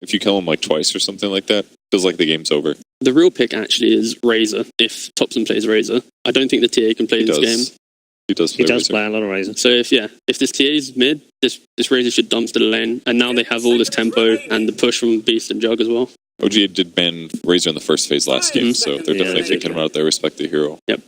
If you kill him like twice or something like that, feels like the game's over. The real pick actually is Razor. If Topson plays Razor, I don't think the TA can play this game. He does play a lot of Razor. So if this TA is mid, this Razor should dump to the lane, and now they have all this tempo and the push from Beast and Jug as well. OG did ban Razor in the first phase last game, so they're definitely thinking about their respective hero. Yep.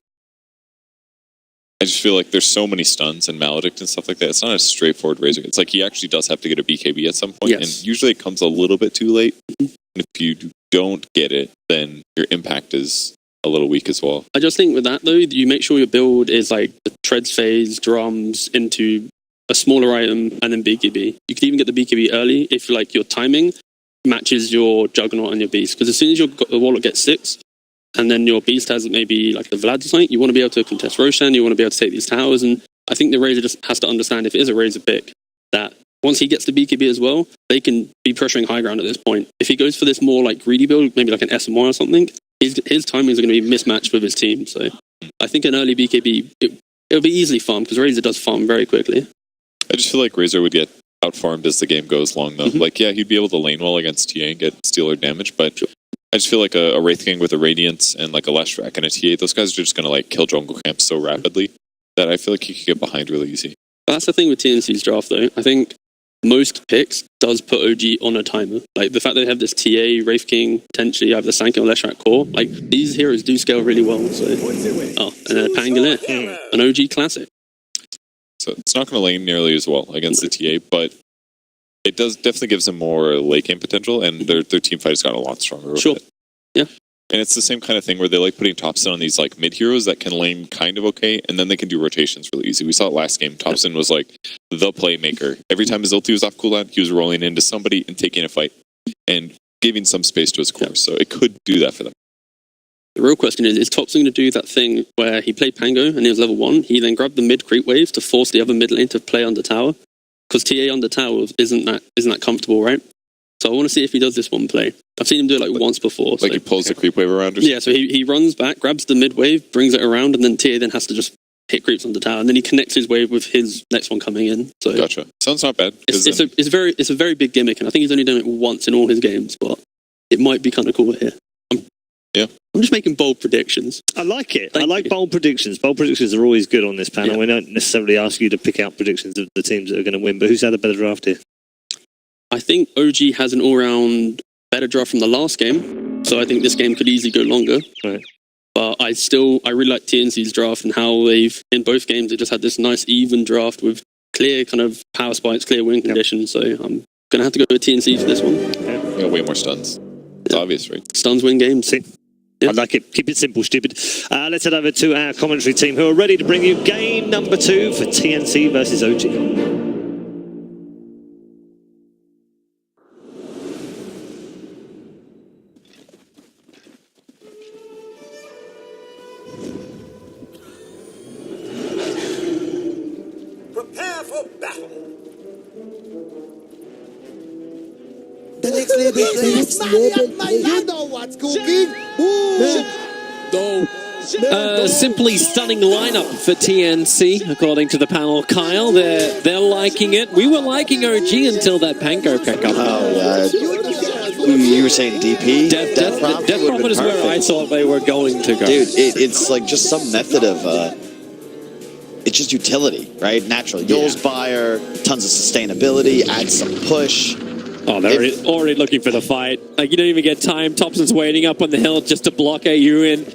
I just feel like there's so many stuns and Maledict and stuff like that. It's not a straightforward Razor. It's like he actually does have to get a BKB at some point, and usually it comes a little bit too late. And if you don't get it, then your impact is a little weak as well. I just think with that though, you make sure your build is like the treads phase, drums into a smaller item, and then BKB. You could even get the BKB early if like your timing matches your Juggernaut and your Beast. Because as soon as your Warlock gets 6, and then your Beast has maybe like the Vlad or something, you want to be able to contest Roshan, you want to be able to take these towers, and I think the Razor just has to understand, if it is a Razor pick, that once he gets the BKB as well, they can be pressuring high ground at this point. If he goes for this more like greedy build, maybe like an SMY or something, his timings are going to be mismatched with his team. So I think an early BKB, it'll be easily farmed, because Razor does farm very quickly. I just feel like Razor would get out-farmed as the game goes long, though. Like, yeah, he'd be able to lane well against TA and get stealer damage, but I just feel like a Wraith King with a Radiance and like a Leshrac and a TA, those guys are just going to like kill jungle camps so rapidly that I feel like he could get behind really easy. That's the thing with TNC's draft, though. I think most picks does put OG on a timer. Like the fact that they have this TA, Wraith King, potentially have the Sankin or Leshrac core, like these heroes do scale really well. So, and then a Pangolier, an OG classic. So it's not going to lane nearly as well against the TA, but it does definitely gives them more late game potential, and their team fight has got a lot stronger with it. Yeah. And it's the same kind of thing where they like putting Topson on these like mid heroes that can lane kind of okay, and then they can do rotations really easy. We saw it last game. Topson was like the playmaker. Every time his ulti was off cooldown, he was rolling into somebody and taking a fight and giving some space to his core. So it could do that for them. The real question is Topson going to do that thing where he played Pango and he was level 1, he then grabbed the mid creep wave to force the other mid lane to play under tower? Because TA under tower isn't that comfortable, right? So I want to see if he does this one play. I've seen him do it like once before. Like so, he pulls the creep wave around or something? Yeah, so he runs back, grabs the mid wave, brings it around, and then TA then has to just hit creeps on the tower, and then he connects his wave with his next one coming in. So gotcha. Sounds not bad. It's a very big gimmick, and I think he's only done it once in all his games, but it might be kind of cool here. I'm just making bold predictions. I like it. I like bold predictions. Bold predictions are always good on this panel. We don't necessarily ask you to pick out predictions of the teams that are going to win, but who's had a better draft here? I think OG has an all-round better draft from the last game, so I think this game could easily go longer. Right. But I really like TNC's draft and how they've, in both games, they just had this nice even draft with clear kind of power spikes, clear win conditions. So I'm going to have to go with TNC for this one. You got way more stuns. It's obvious, right? Stuns win games. See? I like it. Keep it simple, stupid. Let's head over to our commentary team who are ready to bring you game number 2 for TNC versus OG. Prepare for battle. The next level, you know what's cooking. Simply stunning lineup for TNC, according to the panel. Kyle, they're liking it. We were liking OG until that Pango pickup. Oh, yeah. You were saying DP? Death Prophet is where I thought they were going to go. Dude, it's like just some method of... it's just utility, right? Natural. Yule's Buyer, tons of sustainability, add some push. Oh, they're already looking for the fight. Like, you don't even get time. Topson's waiting up on the hill just to block AU in.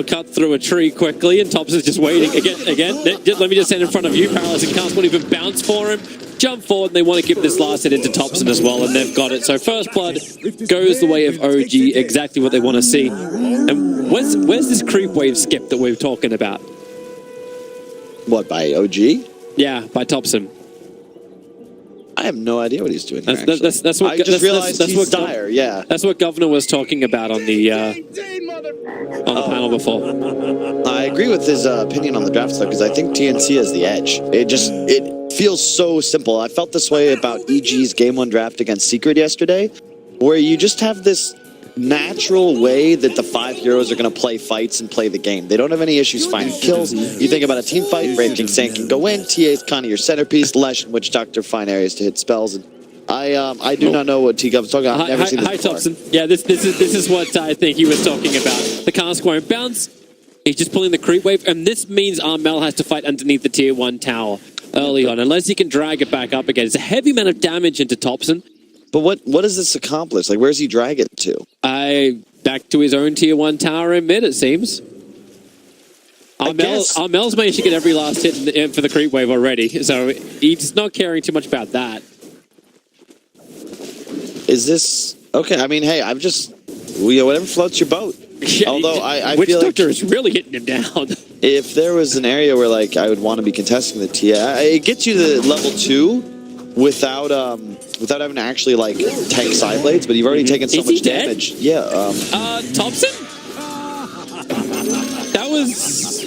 Cut through a tree quickly, and Topson's just waiting. Again, let me just stand in front of you. Paralyzing Cast won't even bounce for him. Jump forward, and they want to give this last hit into Topson as well, and they've got it. So First Blood goes the way of OG, exactly what they want to see. And where's this creep wave skip that we're talking about? What, by OG? Yeah, by Topson. I have no idea what he's doing there, that's what I just realized he's what dire, yeah. That's what Governor was talking about on the panel before. I agree with his opinion on the draft, though, because I think TNC has the edge. It feels so simple. I felt this way about EG's Game 1 draft against Secret yesterday, where you just have this natural way that the 5 heroes are going to play fights and play the game. They don't have any issues finding kills. You think about a team fight, Brave King Sang can go in, TA is kind of your centerpiece, Lesh and Witch Doctor find areas to hit spells, and I do not know what T-Gub's talking about. I've never seen this Hi, before. Thompson. Yeah, this is what I think he was talking about. The cask won't bounce. He's just pulling the creep wave, and this means Armel has to fight underneath the tier 1 tower early on, unless he can drag it back up again. It's a heavy amount of damage into Thompson. But what does this accomplish? Like, where's he drag it to? Back to his own tier 1 tower in mid, it seems. Armel's managed to get every last hit in for the creep wave already, so he's not caring too much about that. Is this... Okay, I mean, hey, I'm just... whatever floats your boat. Yeah, Although I Witch feel Doctor like is really hitting him down. if there was an area where like I would want to be contesting the TI, it gets you to level 2 without having to actually like tank side blades, but you've already taken so Is he much dead? damage. Yeah. Thompson? That was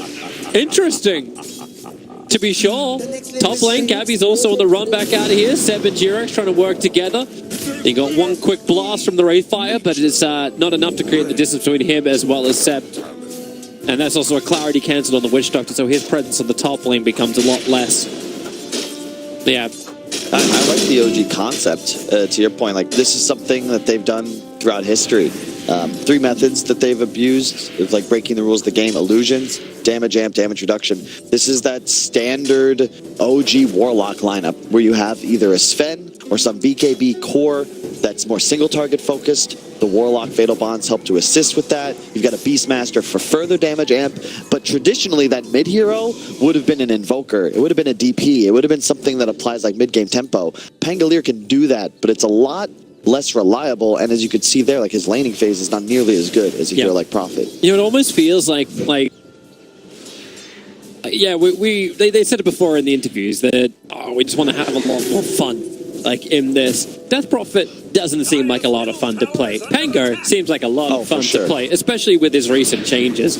interesting. To be sure. Top lane, Gabby's also on the run back out of here. Seb and Jirex trying to work together. He got one quick blast from the Wraithfire, but it's not enough to create the distance between him as well as Seb. And that's also a clarity cancel on the Witch Doctor, so his presence on the top lane becomes a lot less. Yeah. I like the OG concept. To your point, like this is something that they've done throughout history. 3 methods that they've abused is like breaking the rules of the game: illusions, damage amp, damage reduction. This is that standard OG Warlock lineup where you have either a Sven or some BKB core that's more single target focused. The Warlock Fatal Bonds help to assist with that. You've got a Beastmaster for further damage amp, but traditionally that mid hero would have been an Invoker. It would have been a DP. It would have been something that applies like mid-game tempo. Pangolier can do that, but it's a lot less reliable, and as you could see there, like his laning phase is not nearly as good as a hero like Prophet. You know, it almost feels like yeah, they said it before in the interviews that we just want to have a lot more fun. Like in this, Death Prophet doesn't seem like a lot of fun to play. Pango seems like a lot of fun to play, especially with his recent changes.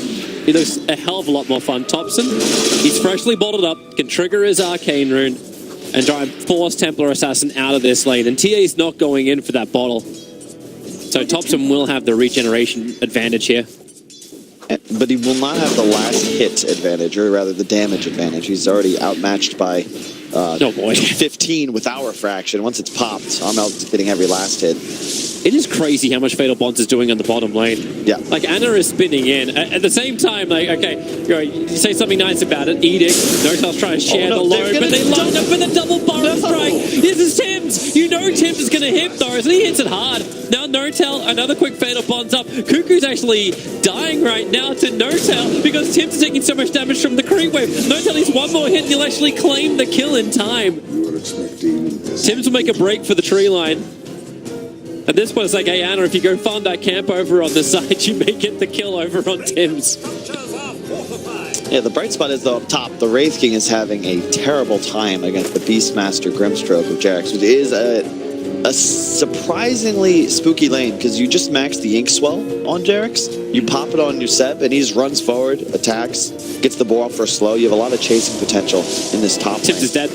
He looks a hell of a lot more fun. Thompson, he's freshly bottled up, can trigger his Arcane Rune, and try and force Templar Assassin out of this lane. And TA's not going in for that bottle. So Thompson will have the regeneration advantage here. But he will not have the last hit advantage, or rather the damage advantage. He's already outmatched by 15 with our fraction. Once it's popped, Armel's getting every last hit. It is crazy how much Fatal Bonds is doing on the bottom lane. Yeah. Like, Anna is spinning in. At the same time, like, okay, you say something nice about it. Edict. Notel's trying to share the load, but they line up with a double barrel strike. This is Tim's. You know Tim's is going to hit those, and he hits it hard. Now Notel, another quick Fatal Bonds up. Cuckoo's actually dying right now to Notel because Tim's is taking so much damage from the creep wave. Notel needs one more hit, and he'll actually claim the kill in time. Tim's will make a break for the tree line. At this point, it's like, hey, Anna, if you go farm that camp over on the side, you may get the kill over on Tim's. Yeah, the bright spot is, though, up top, the Wraith King is having a terrible time against the Beastmaster Grimstroke of Jarex, which is a surprisingly spooky lane, because you just max the Ink Swell on Jarex, you pop it on your Seb, and he just runs forward, attacks, gets the boar off for a slow. You have a lot of chasing potential in this top lane. Tim's is dead.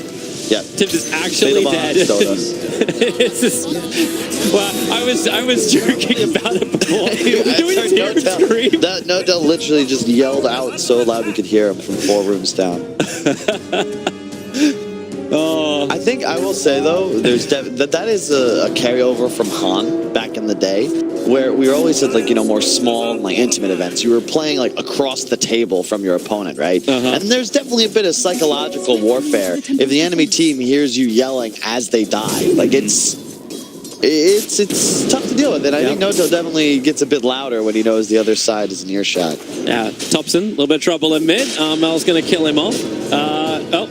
Yeah. Tim's is actually dead. It's just, well, I was joking about it before. Doing his hair scream. That Notel literally just yelled out so loud we could hear him from 4 rooms down. I think I will say though, there's that is a carryover from Han back in the day, where we were always at like, you know, more small like intimate events. You were playing like across the table from your opponent, right? And there's definitely a bit of psychological warfare if the enemy team hears you yelling as they die. Like it's tough to deal with, and I think Notel definitely gets a bit louder when he knows the other side is in earshot. Yeah, Thompson, a little bit of trouble in mid. Mel's going to kill him off.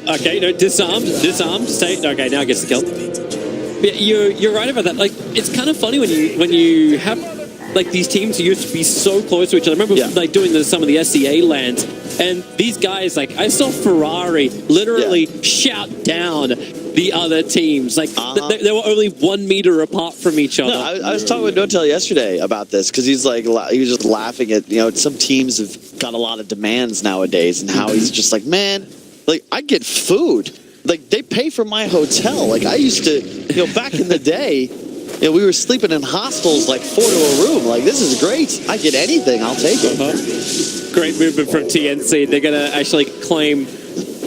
Okay, no, disarmed. Okay, now gets the kill. Yeah, you're right about that. Like, it's kind of funny when you have like these teams who used to be so close to each other. I remember like doing some of the SCA lands, and these guys, like, I saw Ferrari literally shout down the other teams. Like, they were only 1 meter apart from each other. No, I was talking with Notel yesterday about this, because he's like, he was just laughing at, you know, some teams have got a lot of demands nowadays, and how he's just like, man, like, I get food. Like, they pay for my hotel. Like, I used to, you know, back in the day, you know, we were sleeping in hostels like 4 to a room. Like, this is great. I get anything. I'll take it. Great movement from TNC. They're going to actually claim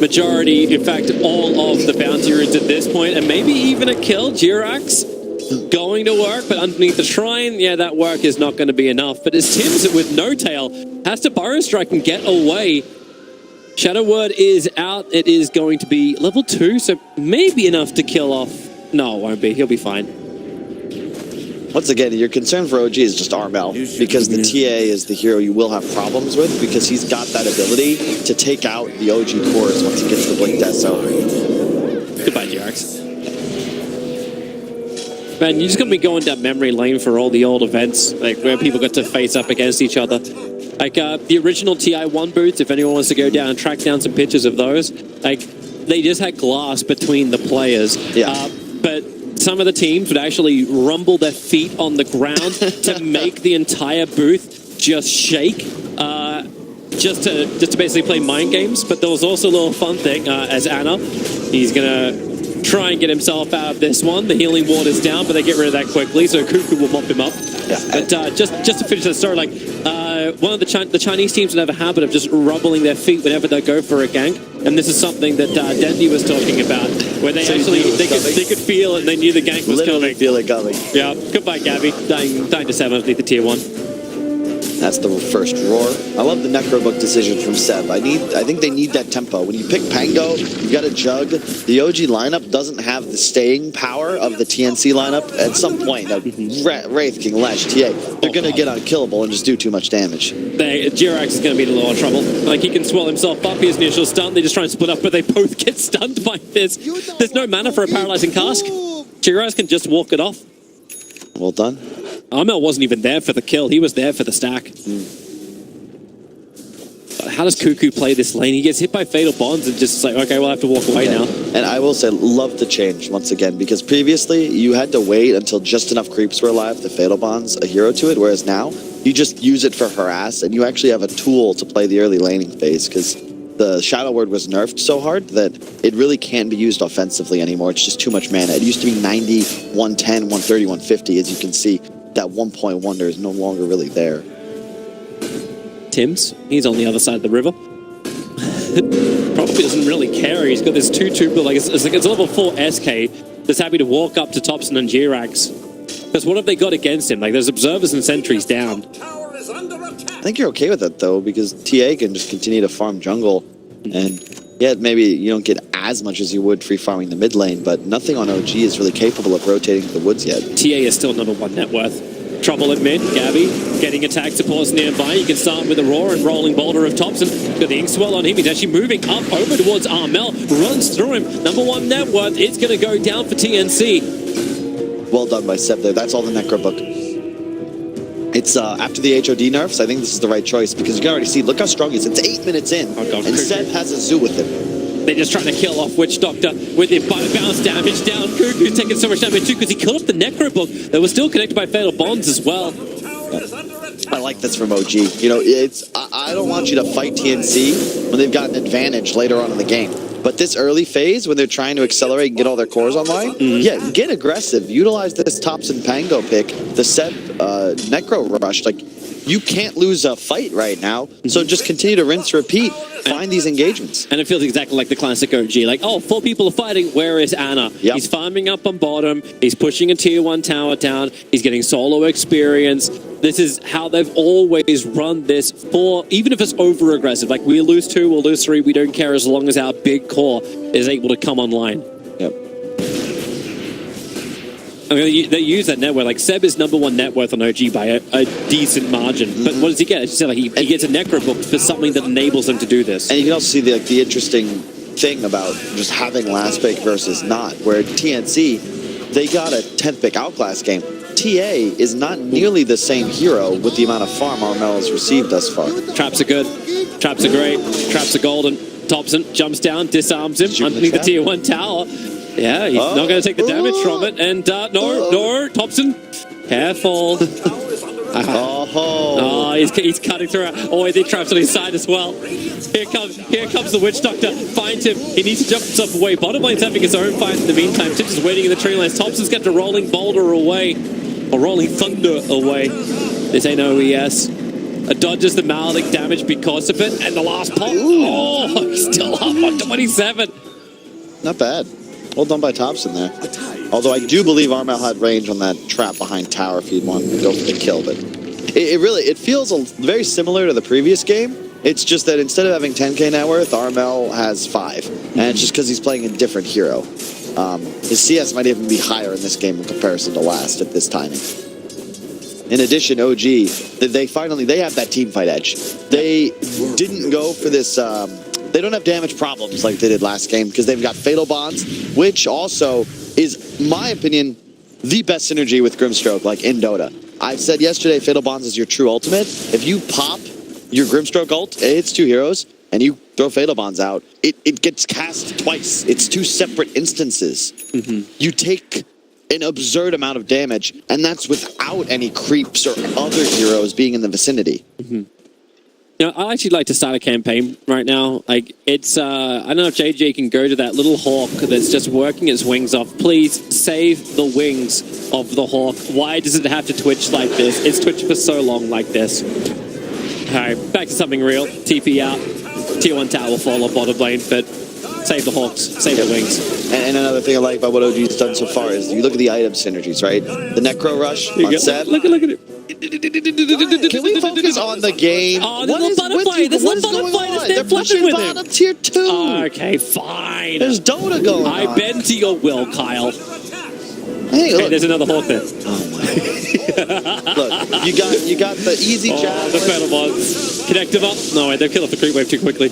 majority, in fact, all of the bounty runes at this point, and maybe even a kill. Jirax going to work, but underneath the shrine, yeah, that work is not going to be enough. But as Tim's with no tail has to Burrow Strike and get away. Shadow Word is out. It is going to be level 2, so maybe enough to kill off. No, it won't be. He'll be fine. Once again, your concern for OG is just Armel, because the TA is the hero you will have problems with, because he's got that ability to take out the OG cores once he gets the Blink Death Zone. Goodbye, Jirax. Man, you're just going to be going down memory lane for all the old events, like where people got to face up against each other. Like the original TI1 booths, if anyone wants to go down and track down some pictures of those, like they just had glass between the players. Yeah. But some of the teams would actually rumble their feet on the ground to make the entire booth just shake, just to basically play mind games. But there was also a little fun thing as Anna. He's gonna try and get himself out of this one. The healing ward is down, but they get rid of that quickly, so Cuckoo will mop him up. Yeah. But just to finish the story, like one of the Chinese teams would have a habit of just rubbling their feet whenever they go for a gank, and this is something that Dendy was talking about, where they they could feel it and they knew the gank was Literally coming. feel it coming. Yeah. Goodbye, Gabby. Dying to 7 underneath the tier 1. That's the first roar. I love the Necrobook decision from Seb. I think they need that tempo. When you pick Pango, you've got a Jug. The OG lineup doesn't have the staying power of the TNC lineup. At some point, Wraith King, Lash, TA, they're going to get unkillable and just do too much damage. Jirax is going to be in a lot of trouble. Like, he can swell himself up, his initial stun, they just try and split up, but they both get stunned by this. There's no mana for a paralyzing cask. Jirax can just walk it off. Well done. Armel wasn't even there for the kill, he was there for the stack. But how does Cuckoo play this lane? He gets hit by Fatal Bonds and just like, okay, we'll have to walk away now. And I will say, love the change once again, because previously you had to wait until just enough creeps were alive to Fatal Bonds a hero to it, whereas now you just use it for harass, and you actually have a tool to play the early laning phase, because the Shadow Word was nerfed so hard that it really can't be used offensively anymore. It's just too much mana. It used to be 90, 110, 130, 150, as you can see. That 1.1 wonder is no longer really there. Tim's, he's on the other side of the river. Probably doesn't really care. He's got this 2-2, but like it's a level 4 SK that's happy to walk up to Thompson and Jirax. Because what have they got against him? Like, there's observers and sentries down. I think you're okay with it, though, because TA can just continue to farm jungle. And, yeah, maybe you don't get as much as you would free farming the mid lane, but nothing on OG is really capable of rotating to the woods yet. TA is still number 1 net worth. Trouble at mid, Gabby getting attack supports nearby. You can start with a roar and rolling boulder of Thompson. Got the ink swell on him. He's actually moving up over towards Armel. Runs through him. Number 1 net worth. It's going to go down for TNC. Well done by Seb there. That's all the Necrobook. It's after the HOD nerfs, I think this is the right choice, because you can already see, look how strong he is. It's 8 minutes in, and Seb has a zoo with him. They're just trying to kill off Witch Doctor with it by bounce damage down. Cuckoo's taking so much damage too because he killed off the Necrobook that was still connected by Fatal Bonds as well. I like this from OG. You know, I don't want you to fight TNC when they've got an advantage later on in the game. But this early phase, when they're trying to accelerate and get all their cores online, yeah, get aggressive. Utilize this Thompson Pango pick, the Seb Necro Rush. Like, you can't lose a fight right now, so just continue to rinse, repeat, find these engagements. And it feels exactly like the classic OG. Like, oh, 4 people are fighting, where is Anna? Yep. He's farming up on bottom, he's pushing a tier 1 tower down, he's getting solo experience. This is how they've always run this for, even if it's over-aggressive. Like, we lose 2, we'll lose 3, we don't care as long as our big core is able to come online. Yep. I mean, they use that net worth. Like, Seb is number 1 net worth on OG by a decent margin. But what does he get? As you said, like, he gets a Necrobook for something that enables him to do this. And you can also see the interesting thing about just having last pick versus not, where TNC, they got a 10th pick outclass game. TA is not nearly the same hero with the amount of farm Armel has received thus far. Traps are good. Traps are great. Traps are golden. Thompson jumps down, disarms him underneath the tier 1 tower. Yeah, he's not going to take the damage from it. And no, Thompson, careful. Oh, he's cutting through. Oh, the traps on his side as well. Here comes the Witch Doctor. Finds him. He needs to jump himself away. Bottom lane's having his own fight in the meantime. Tips is waiting in the tree lines. Thompson's got the rolling boulder away, or rolling thunder away. This ain't OES. Dodges the Malik damage because of it, and the last pop. Oh, he's still up on 27. Not bad. Well done by Thompson there. Although I do believe Armel had range on that trap behind tower if he'd want to go for the kill, but it feels very similar to the previous game. It's just that instead of having 10k net worth, Armel has 5. And it's just because he's playing a different hero. His CS might even be higher in this game in comparison to last at this timing. In addition, OG, they have that team fight edge. They didn't go for this... they don't have damage problems like they did last game because they've got Fatal Bonds, which also is, in my opinion, the best synergy with Grimstroke, like in Dota. I said yesterday, Fatal Bonds is your true ultimate. If you pop your Grimstroke ult, it hits 2 heroes, and you throw Fatal Bonds out, it gets cast twice. It's 2 separate instances. You take an absurd amount of damage, and that's without any creeps or other heroes being in the vicinity. You know, I actually like to start a campaign right now. Like, it's, I don't know if JJ can go to that little hawk that's just working its wings off. Please save the wings of the hawk. Why does it have to twitch like this? It's twitched for so long like this. All right, back to something real. TP out. Tier 1 tower will fall off bottom lane, but save the hawks, save the wings. And another thing I like about what OG's done so far is you look at the item synergies, right? The Necro Rush on Seb. Look at it. Can we focus on the game? Oh, there's a little butterfly. There's a little butterfly that's there flushing with him. Tier 2. Okay, fine. There's Dota going on. I bend to your will, Kyle. Hey, look. Okay, there's another hawk there. Oh my. Look, you got the easy jab. The Fatal Bonds. Connective up. No, wait, they've killed off the creep wave too quickly.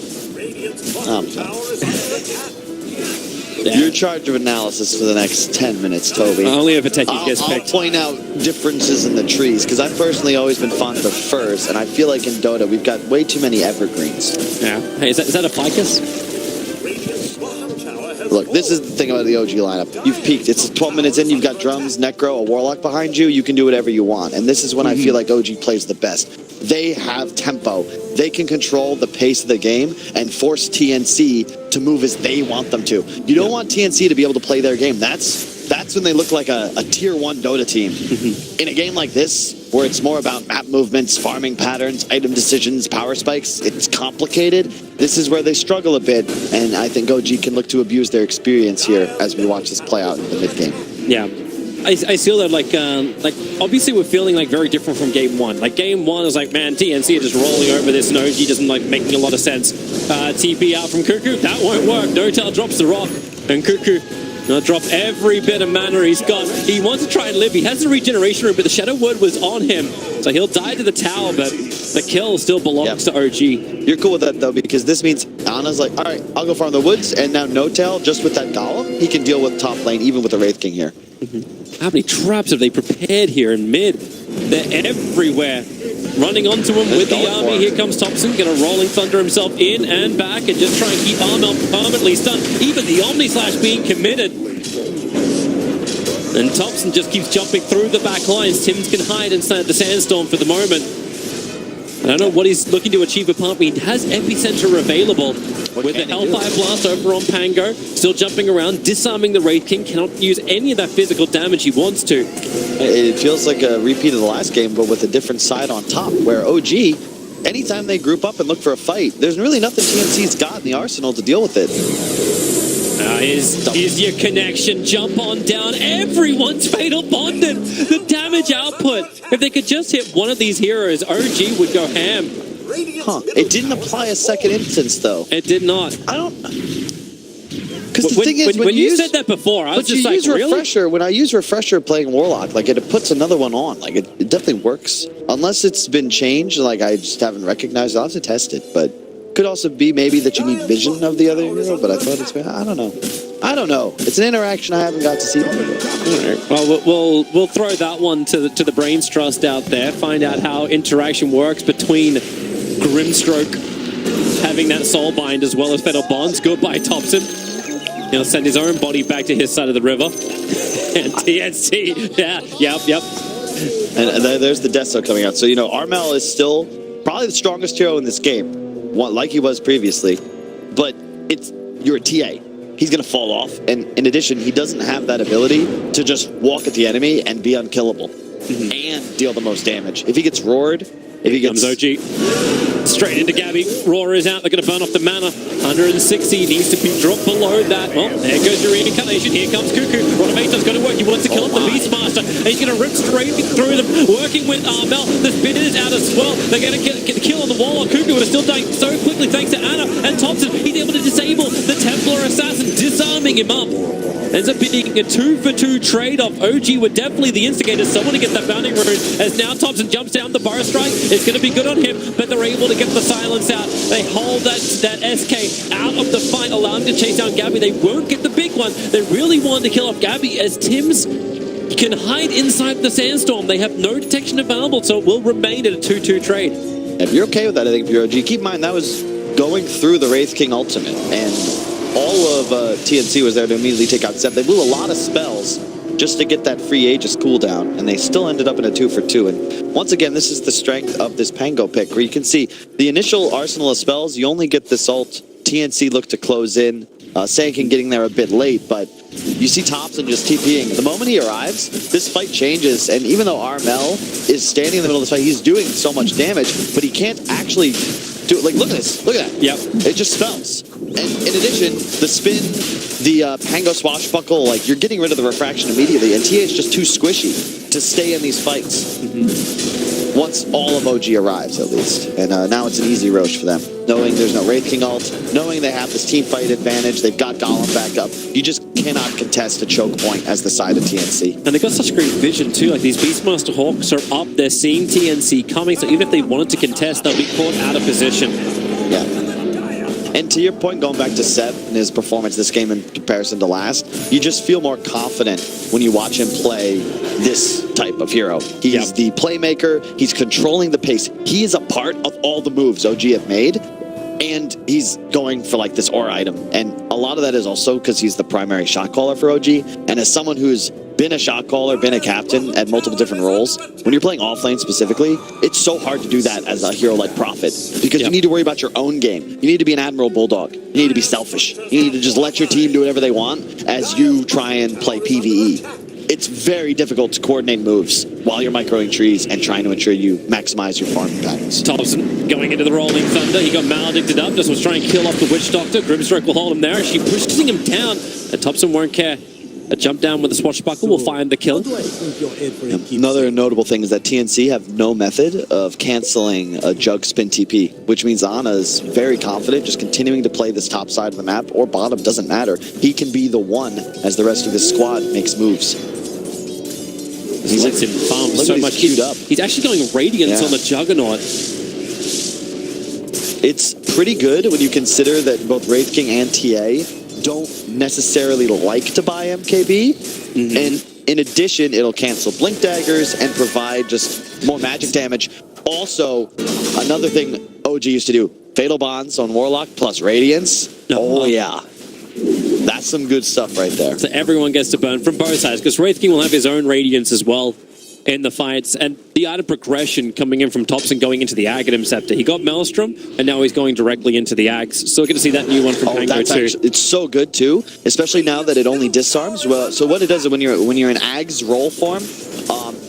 You're in charge of analysis for the next 10 minutes, Toby. Only if a techie gets I'll picked. point out differences in the trees, because I've personally always been fond of firs, and I feel like in Dota we've got way too many evergreens. Yeah. Hey, is that a ficus? Look, this is the thing about the OG lineup. You've peaked. It's 12 minutes in, you've got drums, Necro, a Warlock behind you. You can do whatever you want. And this is when I feel like OG plays the best. They have tempo. They can control the pace of the game and force TNC to move as they want them to. You don't want TNC to be able to play their game. That's when they look like a tier 1 Dota team. In a game like this, where it's more about map movements, farming patterns, item decisions, power spikes, it's complicated. This is where they struggle a bit, and I think OG can look to abuse their experience here as we watch this play out in the mid game. Yeah. I feel that, like obviously we're feeling like very different from game 1. Like game 1 is like, man, TNC are just rolling over this, and OG doesn't like making a lot of sense. TP out from Cuckoo, that won't work. No-Tail drops the rock, and Cuckoo gonna drop every bit of mana he's got. He wants to try and live. He has the regeneration room, but the Shadow Word was on him, so he'll die to the tower, but the kill still belongs to OG. You're cool with that, though, because this means Anna's like, all right, I'll go farm the woods, and now No-Tail, just with that Golem, he can deal with top lane, even with the Wraith King here. How many traps have they prepared here in mid? They're everywhere. Running onto him with the army. Here comes Thompson, gonna Rolling Thunder himself in and back and just try and keep Armel permanently stunned. Even the Omni Slash being committed. And Thompson just keeps jumping through the back lines. Tims can hide inside the Sandstorm for the moment. I don't know what he's looking to achieve apart, but he has Epicenter available with the Hellfire Blast over on Pango. Still jumping around, disarming the Wraith King. Cannot use any of that physical damage he wants to. It feels like a repeat of the last game, but with a different side on top, where OG, anytime they group up and look for a fight, there's really nothing TNC's got in the arsenal to deal with it. Is your connection. Jump on down. Everyone's Fatal Bonded. The damage output. If they could just hit one of these heroes, OG would go ham. Huh. It didn't apply a second instance, though. It did not. I don't... Because the thing is, when you said that before, I was just like, refresher, really? When I use Refresher playing Warlock, like it puts another one on. Like it definitely works. Unless it's been changed, like I just haven't recognized it. I'll have to test it, but could also be maybe that you need vision of the other hero, but I thought it's... I don't know. It's an interaction I haven't got to see. Right. Well, we'll throw that one to the Brains Trust out there. Find out how interaction works between Grimstroke having that Soulbind as well as Fatal Bonds. Goodbye, Thompson. He'll send his own body back to his side of the river. And TNC, yep. And there's the Deso coming out. So, Armel is still probably the strongest hero in this game, like he was previously. But you're a TA. He's going to fall off. And in addition, he doesn't have that ability to just walk at the enemy and be unkillable and deal the most damage. If he gets roared, If he Comes gets OG. Straight into Gabby. Roar is out. They're going to burn off the mana. 160 needs to be dropped below that. Well, there goes your reincarnation. Here comes Cuckoo. Rotomato's going to work. He wants to kill off the Beastmaster. And he's going to rip straight through them. Working with Armel. The spin is out as well. They're going to get the kill on the wall. Cuckoo is still dying so quickly thanks to Anna. And Thompson, he's able to disable the Templar Assassin, disarming him up. Ends up being a 2-for-2 trade-off. OG were definitely the instigators. Someone to get that bounding rune. As now Thompson jumps down the bar strike. It's going to be good on him, but they're able to get the silence out. They hold that SK out of the fight, allowing him to chase down Gabby. They won't get the big one. They really want to kill off Gabby as Tim's can hide inside the sandstorm. They have no detection available, so it will remain at a 2-2 trade. If you're okay with that, I think if you're OG, keep in mind that was going through the Wraith King ultimate, and all of TNC was there to immediately take out Seb. They blew a lot of spells just to get that free Aegis cooldown, and they still ended up in a 2-for-2. And once again, this is the strength of this Pango pick, where you can see the initial arsenal of spells, you only get this ult. TNC look to close in, Sankin getting there a bit late, but you see Thompson just TPing. The moment he arrives, this fight changes, and even though Armel is standing in the middle of this fight, he's doing so much damage, but he can't actually do it. Like, look at this. Look at that. Yep. It just spells. And in addition, the spin, the Pango swashbuckle, like, you're getting rid of the refraction immediately, and TA is just too squishy to stay in these fights. Once all of OG arrives, at least. And now it's an easy roach for them. Knowing there's no Wraith King ult, knowing they have this team fight advantage, they've got Golem back up. You just cannot contest a choke point as the side of TNC. And they've got such great vision too. Like, these Beastmaster Hawks are up, they're seeing TNC coming, so even if they wanted to contest, they'll be caught out of position. Yeah. And to your point, going back to Seb and his performance this game in comparison to last, you just feel more confident when you watch him play this type of hero. He's the playmaker, he's controlling the pace, he is a part of all the moves OG have made, and he's going for like this aura item. And a lot of that is also because he's the primary shot caller for OG, and as someone who's been a shot caller, been a captain at multiple different roles, when you're playing offlane specifically, it's so hard to do that as a hero like Prophet, because you need to worry about your own game. You need to be an Admiral Bulldog. You need to be selfish. You need to just let your team do whatever they want as you try and play PvE. It's very difficult to coordinate moves while you're microing trees and trying to ensure you maximize your farming patterns. Thompson going into the Rolling Thunder. He got maledicted up, just was trying to kill off the Witch Doctor. Grimstroke will hold him there. She pushing him down, and Thompson won't care. A jump down with the swashbuckle will find the kill. Another notable thing is that TNC have no method of canceling a jug spin TP, which means Anna's very confident just continuing to play this top side of the map, or bottom, doesn't matter. He can be the one as the rest of his squad makes moves. He's lets him farm so much. He's actually going Radiance on the Juggernaut. It's pretty good when you consider that both Wraith King and TA don't necessarily like to buy MKB, and in addition, it'll cancel Blink Daggers and provide just more magic damage. Also, another thing OG used to do, Fatal Bonds on Warlock plus Radiance. Oh yeah. That's some good stuff right there. So everyone gets to burn from both sides, because Wraith King will have his own Radiance as well in the fights, and the item progression coming in from Thompson going into the Aghanim Scepter. He got Maelstrom, and now he's going directly into the Ags. So we're going to see that new one from Pango too. It's so good too, especially now that it only disarms. Well, so what it does is when you're in Ags roll form,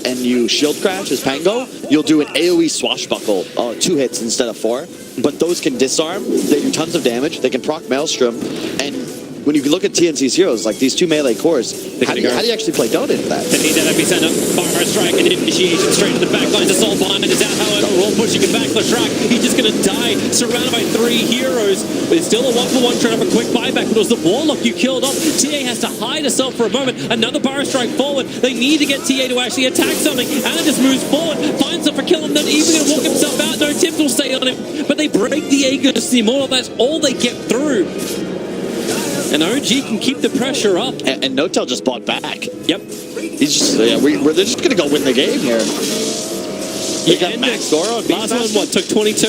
and you shield crash as Pango, you'll do an AoE swashbuckle, 2 hits instead of 4. But those can disarm. They do tons of damage. They can proc Maelstrom, and when you look at TNC's heroes, like these 2 melee cores, how do you actually play Dota into that? They need that epicenter. Fire strike and initiation straight to the back lines. Assault Blind is out, however. Roll pushing him back the track. He's just going to die, surrounded by 3 heroes. But it's still a 1-for-1 trying to have a quick buyback. But it was the Warlock you killed off. TA has to hide herself for a moment. Another bar strike forward. They need to get TA to actually attack something. Anna just moves forward, finds her for killing them. Even going to walk himself out. No, Tims will stay on him. But they break the Aegis, the Immortal. That's all they get through. And OG can keep the pressure up. And Notel just bought back. Yep. He's just, they're just going to go win the game here. They got Max Dora. Last one, what, took 22?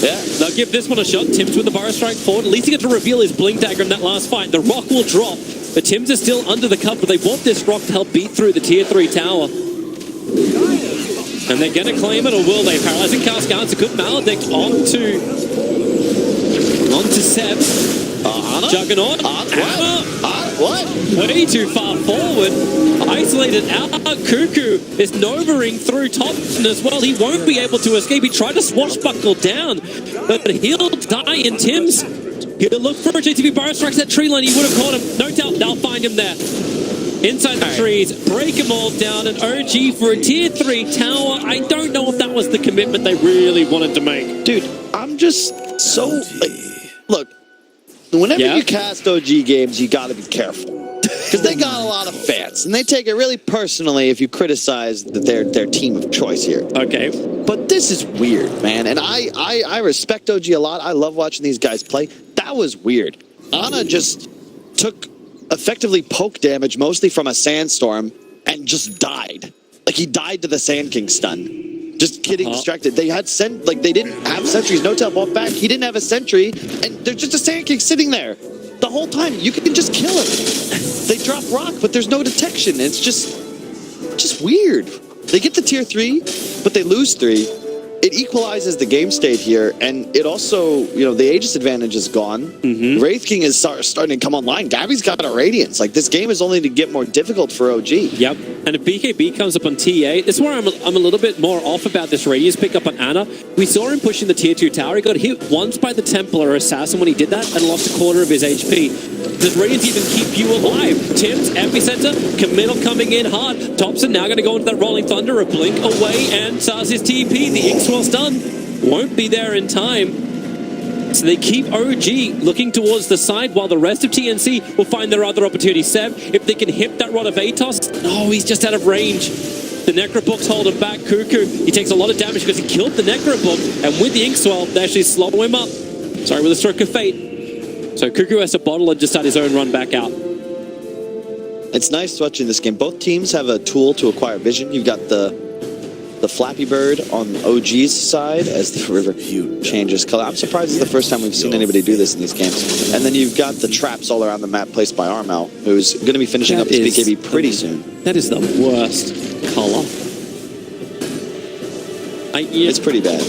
Yeah. They'll give this one a shot. Tims with the bar strike forward. At least he got to reveal his Blink Dagger in that last fight. The rock will drop, but Tims is still under the cover. They want this rock to help beat through the tier 3 tower. And they're going to claim it, or will they? Paralyzing Cascades, a good maledict onto Seb. Anna? Juggernaut. Anna? What? Way too far forward. Isolated out. Cuckoo is Novering through Thompson as well. He won't be able to escape. He tried to swashbuckle down, but he'll die in Tim's. He'll look for a JTB Burrow strikes that tree line. He would have caught him. No doubt they'll find him there. Inside the trees, break them all down. An OG for a tier 3 tower. I don't know if that was the commitment they really wanted to make. Dude, I'm just so... Like, look, whenever you cast OG games, you got to be careful. Because they got a lot of fans, and they take it really personally if you criticize their team of choice here. Okay. But this is weird, man. And I respect OG a lot. I love watching these guys play. That was weird. Ana just took effectively poke damage, mostly from a sandstorm, and just died. Like, he died to the Sand King stun. Just getting distracted. They had they didn't have sentries. No tail bought back. He didn't have a sentry, and there's just a Sand King sitting there the whole time. You can just kill him. They drop rock, but there's no detection. It's just weird. They get to tier 3, but they lose 3. It equalizes the game state here, and it also, the Aegis advantage is gone. Wraith King is starting to come online. Gabby's got a Radiance. Like, this game is only to get more difficult for OG. Yep. And if BKB comes up on T8, this is where I'm a little bit more off about this Radiance pickup on Ana. We saw him pushing the tier 2 tower. He got hit once by the Templar Assassin when he did that and lost a quarter of his HP. Does Radiance even keep you alive? Tim's epicenter, committal coming in hard. Thompson now going to go into that Rolling Thunder, a blink away, and starts his TP. The Inkswell's done. Won't be there in time. So they keep OG looking towards the side while the rest of TNC will find their other opportunity. Sev, if they can hit that Rod of Atos, he's just out of range. The Necrobook's hold him back. Cuckoo, he takes a lot of damage because he killed the Necrobook, and with the Inkswell, they actually slow him up. Sorry, with a stroke of fate. So Cuckoo has to bottle and just start his own run back out. It's nice watching this game. Both teams have a tool to acquire vision. You've got the Flappy Bird on OG's side as the river changes color. I'm surprised it's the first time we've seen anybody do this in these games. And then you've got the traps all around the map placed by Armel, who's going to be finishing up his BKB pretty soon. That is the worst color. It's pretty bad.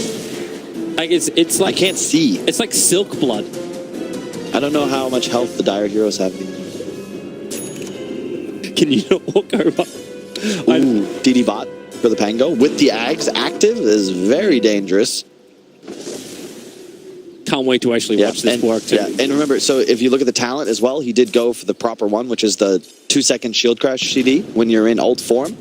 It's like, I can't see. It's like Silk Blood. I don't know how much health the Dire Heroes have anymore. Can you not walk over? Ooh, DD bot for the Pango with the Ags active is very dangerous. Can't wait to actually watch this work too. Yeah, and remember, so if you look at the talent as well, he did go for the proper one, which is the 2-second shield crash CD when you're in ult form.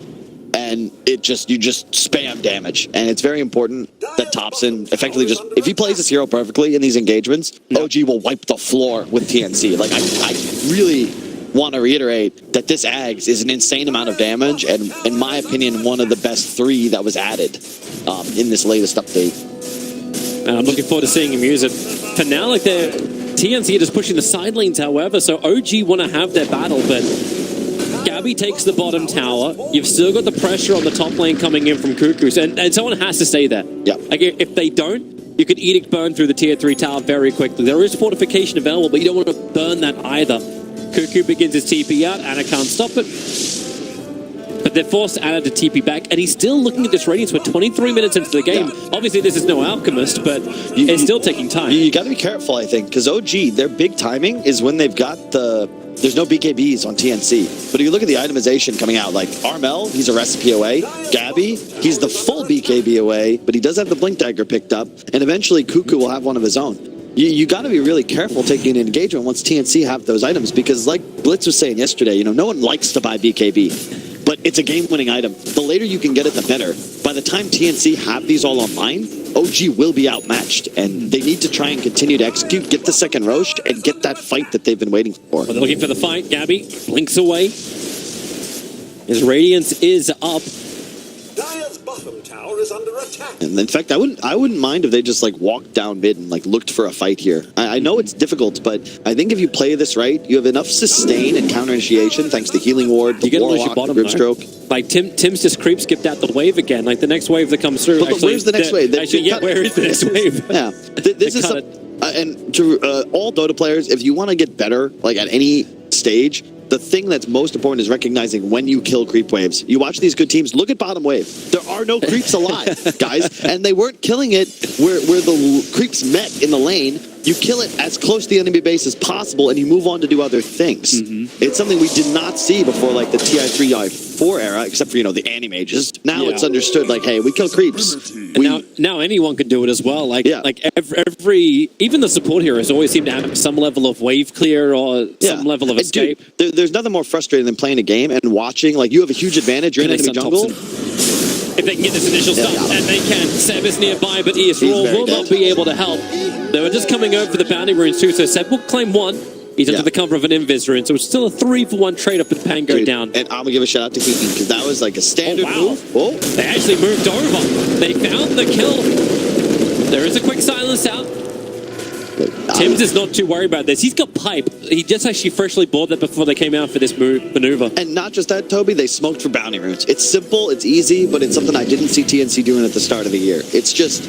And you just spam damage. And it's very important that Thompson effectively just, if he plays his hero perfectly in these engagements, OG will wipe the floor with TNC. Like, I really want to reiterate that this Ags is an insane amount of damage, and in my opinion, one of the best 3 that was added in this latest update. And I'm looking forward to seeing him use it. For now, like, the TNC are just pushing the side lanes, however, so OG want to have their battle, but Gabby takes the bottom tower. You've still got the pressure on the top lane coming in from Cuckoos, and someone has to stay there. Yeah. Like, if they don't, you could Edict burn through the tier 3 tower very quickly. There is fortification available, but you don't want to burn that either. Cuckoo begins his TP out. Ana can't stop it. But they're forced Ana to TP back, and he's still looking at this Radiance. We're 23 minutes into the game. Yeah. Obviously, this is no Alchemist, but it's still taking time. You got to be careful, I think, because OG, their big timing is when they've got there's no BKBs on TNC. But if you look at the itemization coming out, like Armel, he's a recipe away. Gabby, he's the full BKB away, but he does have the Blink Dagger picked up. And eventually, Cuckoo will have one of his own. You got to be really careful taking an engagement once TNC have those items, because like Blitz was saying yesterday, no one likes to buy BKB, but it's a game-winning item. The later you can get it, the better. By the time TNC have these all online, OG will be outmatched, and they need to try and continue to execute, get the second Roche, and get that fight that they've been waiting for. Well, they're looking for the fight. Gabby blinks away. His Radiance is up. Dire's bottom tower is under attack. And in fact, I wouldn't mind if they just walked down mid and looked for a fight here. I know it's difficult, but I think if you play this right, you have enough sustain and counter initiation thanks to Healing Ward, the Warlock, the Grip Stroke. Like Tim's just creep skipped out the wave again. Like the next wave that comes through. But where's the next wave? Where is the next wave? Yeah, this is and to all Dota players, if you want to get better, at any stage, the thing that's most important is recognizing when you kill creep waves. You watch these good teams, look at bottom wave. There are no creeps alive, guys, and they weren't killing it where the creeps met in the lane. you kill it as close to the enemy base as possible, and you move on to do other things. It's something we did not see before, like the TI3, TI4 era, except for, you know, the animages. Now it's understood, like, hey, we kill creeps. Now anyone can do it as well. Like every even the support heroes always seem to have some level of wave clear or some level of escape. Dude, there's nothing more frustrating than playing a game and watching, like, you have a huge advantage, you're in enemy jungle. If they can get this initial stun, and they can. Seb is nearby, but ESL will not be able to help. They were just coming over for the bounty runes too, so Seb will claim one. He's under the cover of an invis rune, so it's still a 3-for-1 trade up with Pango down. And I'm gonna give a shout out to Keaton, because that was like a standard move. Whoa. They actually moved over. They found the kill. There is a quick silence out. Tim's is not too worried about this. He's got pipe. He just actually freshly bought that before they came out for this maneuver. And not just that, Toby, they smoked for bounty runes. It's simple, it's easy, but it's something I didn't see TNC doing at the start of the year. It's just...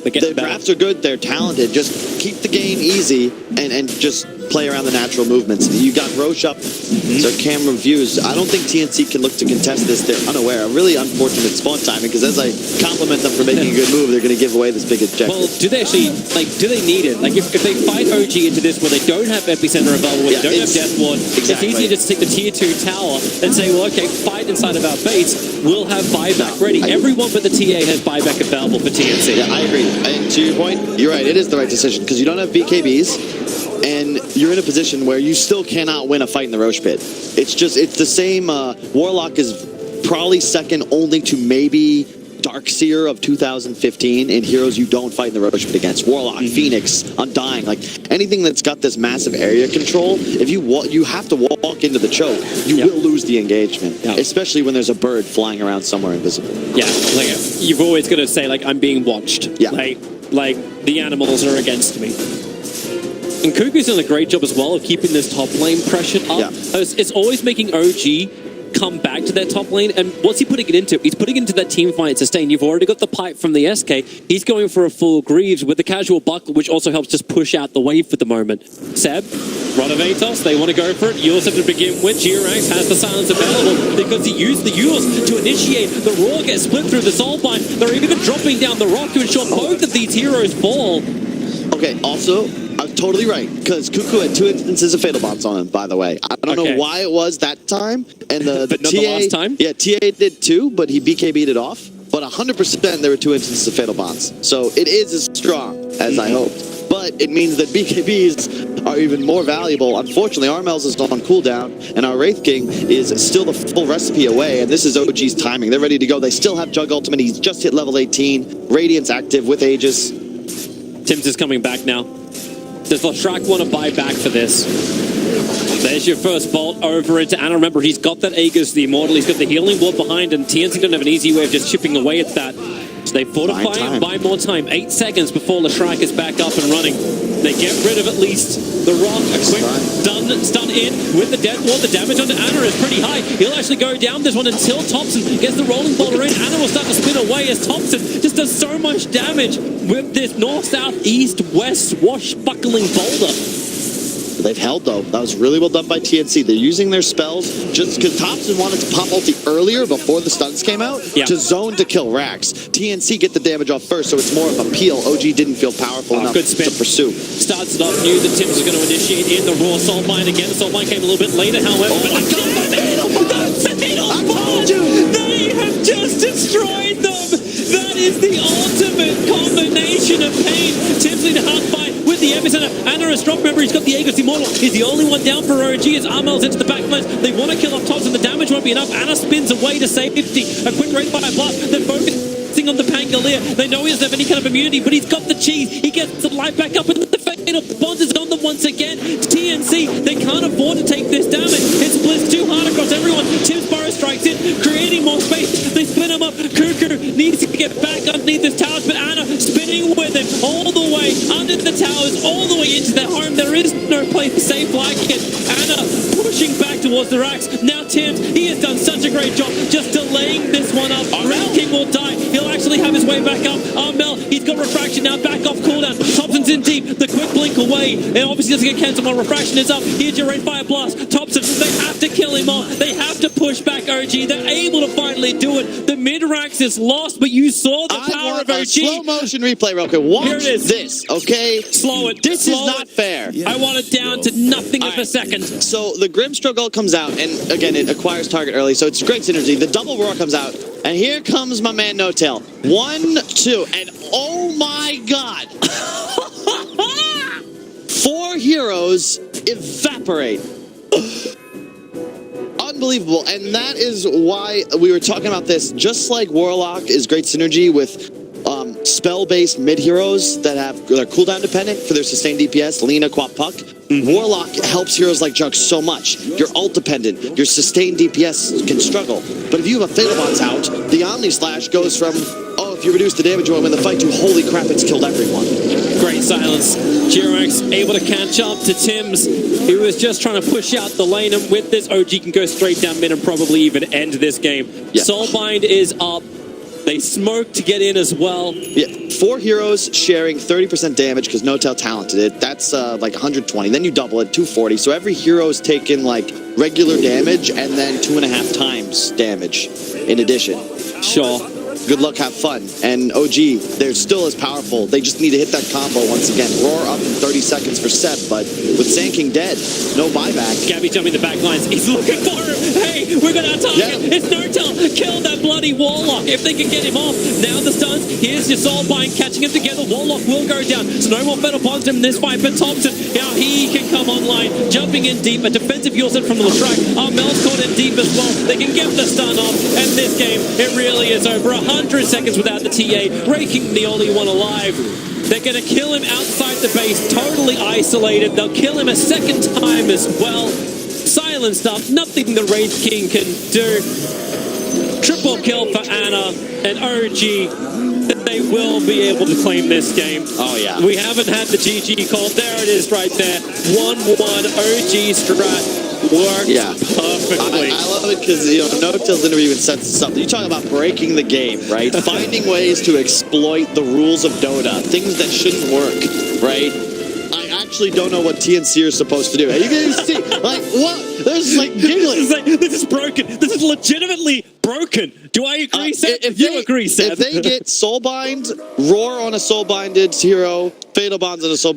The drafts are good, they're talented. Just keep the game easy and just play around the natural movements. You got Roche up, so camera views. I don't think TNC can look to contest this. They're unaware. Really unfortunate spawn timing, because as I compliment them for making a good move, they're going to give away this big objective. Well, do they actually, like, do they need it? Like, if they fight OG into this where they don't have Epicenter available, they don't have Death Ward, it's easy to just take the tier 2 tower and say, well, okay, fight inside of our base. We'll have buyback ready. Everyone but the TA has buyback available for TNC. Yeah, I agree. And to your point, you're right. It is the right decision, because you don't have BKBs. And you're in a position where you still cannot win a fight in the Roche pit. It's the same. Warlock is probably second only to maybe Darkseer of 2015 in heroes you don't fight in the Roche pit against. Warlock, Phoenix, Undying, like anything that's got this massive area control. If you have to walk into the choke, you will lose the engagement, especially when there's a bird flying around somewhere invisible. Yeah, like you've always got to say, like, I'm being watched. Yeah, like the animals are against me. And Cuckoo's done a great job as well of keeping this top lane pressured up. Yeah. It's always making OG come back to that top lane. And what's he putting it into? He's putting it into that team fight sustain. You've already got the pipe from the SK. He's going for a full Greaves with the casual buckle, which also helps just push out the wave for the moment. Seb, Rod of Atos, they want to go for it. Yules have to begin with. G-Rax has the silence available because he used the Yules to initiate. The Roar gets split through the Soulbind. They're even dropping down the rock to ensure both of these heroes fall. Okay, also, I was totally right, because Cuckoo had 2 instances of Fatal Bombs on him, by the way. I don't know why it was that time. And the but not TA, the last time? Yeah, TA did too, but he BKB'd it off. But 100% there were 2 instances of Fatal Bombs. So it is as strong as I hoped. But it means that BKBs are even more valuable. Unfortunately, Armel's is on cooldown, and our Wraith King is still the full recipe away, and this is OG's timing. They're ready to go. They still have Jug Ultimate. He's just hit level 18. Radiant's active with Aegis. Tim's is coming back now. Does Lashrak want to buy back for this? There's your first bolt over into Ana. Remember, he's got that Aegis, the Immortal. He's got the healing ward behind, and TNC don't have an easy way of just chipping away at that. So they fortify and buy more time. 8 seconds before Lashrak is back up and running. They get rid of at least the rock. A quick stun in with the death ward. The damage onto Ana is pretty high. He'll actually go down this one until Thompson gets the rolling boulder in. Ana will start to spin away as Thompson just does so much damage with this north, south, east, west swashbuckling boulder. They've held, though. That was really well done by TNC. They're using their spells just because Thompson wanted to pop ulti earlier before the stuns came out to zone to kill Rax. TNC get the damage off first, so it's more of a peel. OG didn't feel powerful enough to pursue. Starts it off, knew that Tim's was going to initiate in the raw Soulbind again. The Soulbind came a little bit later, however. But they have just destroyed them! That is the ultimate combination of pain. Tim's lead hard fight with the epicenter. Ana is strong. Remember, he's got the Aegis Immortal. He's the only one down for OG as Armel's into the backlines. They want to kill off Thompson. The damage won't be enough. Ana spins away to safety. A quick raid by a blast. They're focusing on the Pangolier. They know he doesn't have any kind of immunity, but he's got the cheese. He gets the light back up, and the Fatal Bonds is on them once again. TNC, they can't afford to take this damage. It splits too hard across everyone. Tim's Burrow strikes in, creating more space. They split him up. Cuckoo needs to get back underneath this towers, but Ana spinning with him all the way under the towers, all the way into their home. There is no place safe like it. Ana pushing back towards the racks. Now Tim, he has done such a great job just delaying this one up. Wraith King will die. He'll actually have his way back up. Armel, he's got refraction now, back off cooldown. Thompson's in deep. The quick blink away quickly. And obviously doesn't get cancelled while Refraction is up. Here's your Rain Fire Blast. Thompson, they have to kill him off. They have to push back OG. They're able to finally do it. The mid-ranks is lost, but you saw the power of OG. Slow motion replay real quick. Watch Here it is. this, okay? Slow it. This Slow is not fair. I want it down to nothing of a Alright. second. So the Grim Struggle comes out, and again, it acquires target early, so it's great synergy. The double roar comes out, and here comes my man No Tail. 1, 2, and oh my god! 4 heroes evaporate. Unbelievable, and that is why we were talking about this. Just like Warlock is great synergy with spell-based mid-heroes that are cooldown dependent for their sustained DPS, Lina, Quap, Puck. Warlock helps heroes like Jug so much. You're ult dependent. Your sustained DPS can struggle. But if you have a Fatal Bond's out, the Omni Slash goes from, oh, if you reduce the damage when win the fight, to holy crap, it's killed everyone. Great silence. Girox able to catch up to Tim's. He was just trying to push out the lane, and with this, OG can go straight down mid and probably even end this game. Yeah. Soulbind is up. They smoke to get in as well. Yeah, 4 heroes sharing 30% damage because No Tail talented it. That's like 120. Then you double it, 240. So every hero's taken like regular damage and then 2.5 times damage in addition. Sure. Good luck, have fun. And OG, they're still as powerful. They just need to hit that combo once again. Roar up in 30 seconds for Seb, but with Sand King dead, no buyback. Gabby jumping the back lines. He's looking for him. Hey, we're going to target. Yeah. It's No-Tail. Kill that bloody Warlock. If they can get him off. Now the stuns. Here's your Soulbind catching him together. Warlock will go down. So no more Fatal Bonds in this fight. But Thompson, now he can come online. Jumping in deep. A defensive heal set from the track. Mel's caught in deep as well. They can get the stun off. And this game, it really is over. 100 seconds without the TA. Raking the only one alive. They're going to kill him outside the base. Totally isolated. They'll kill him a second time as well. Silenced up. Nothing the Rage King can do. Triple kill for Anna and OG. They will be able to claim this game. Oh, yeah. We haven't had the GG call. There it is right there. 1-1 OG strat. Worked perfectly. I love it because, you know, No Tail's interview even sets this up. You talk about breaking the game, right? Finding ways to exploit the rules of Dota, things that shouldn't work, right? I actually don't know what TNC are supposed to do. You guys see, like, what? There's like giggling. This is broken. This is legitimately broken. Do I agree, Seth? If you agree, Seth. If they get Soulbind, Roar on a Soulbinded hero, Fatal Bonds on a Soulbind